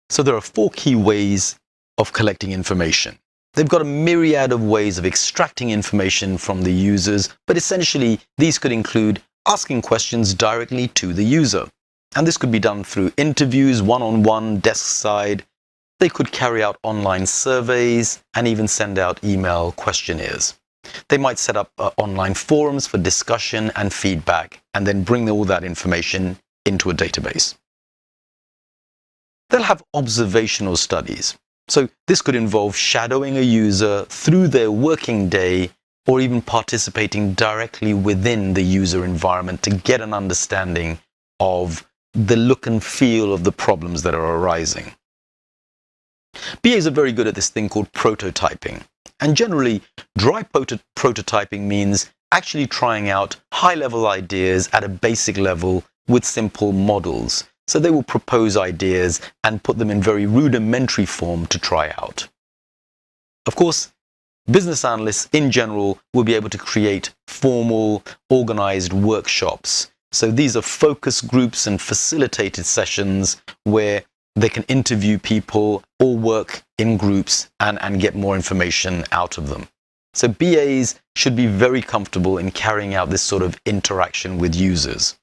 So there are 4 key ways of collecting information. They've got a myriad of ways of extracting information from the users, but essentially these could include asking questions directly to the user. And this could be done through interviews, one-on-one, desk side. They could carry out online surveys and even send out email questionnaires. They might set up online forums for discussion and feedback, and then bring all that information into a database. They'll have observational studies. So this could involve shadowing a user through their working day, or even participating directly within the user environment to get an understanding of the look and feel of the problems that are arising. BAs are very good at this thing called prototyping. And generally, dry prototyping means actually trying out high-level ideas at a basic level with simple models. So they will propose ideas and put them in very rudimentary form to try out. Of course, business analysts in general will be able to create formal, organized workshops. So these are focus groups and facilitated sessions where they can interview people or work in groups and get more information out of them. So BAs should be very comfortable in carrying out this sort of interaction with users.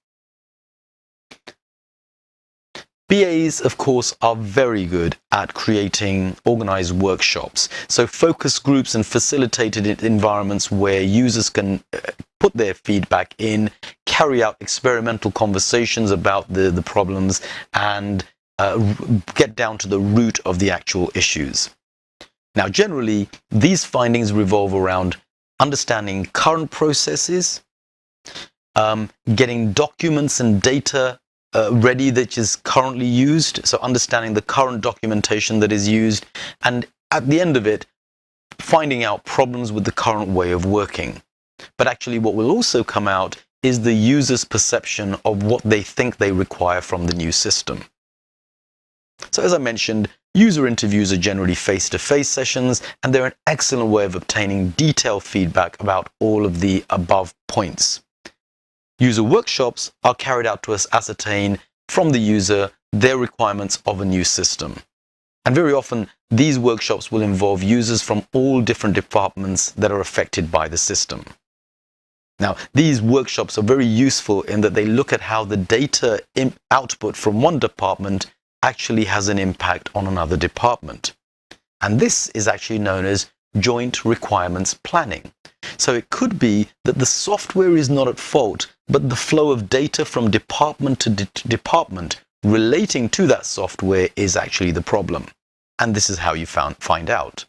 BAs, of course, are very good at creating organized workshops. So focus groups and facilitated environments where users can put their feedback in, carry out experimental conversations about the problems, and get down to the root of the actual issues. Now, generally, these findings revolve around understanding current processes, getting documents and data ready that is currently used, so understanding the current documentation that is used, and at the end of it, finding out problems with the current way of working. But actually what will also come out is the user's perception of what they think they require from the new system. So as I mentioned, user interviews are generally face-to-face sessions, and they're an excellent way of obtaining detailed feedback about all of the above points. User workshops are carried out to ascertain from the user their requirements of a new system. And very often, these workshops will involve users from all different departments that are affected by the system. Now, these workshops are very useful in that they look at how the data output from one department actually has an impact on another department. And this is actually known as joint requirements planning. So it could be that the software is not at fault, but the flow of data from department to department relating to that software is actually the problem. And this is how you find out.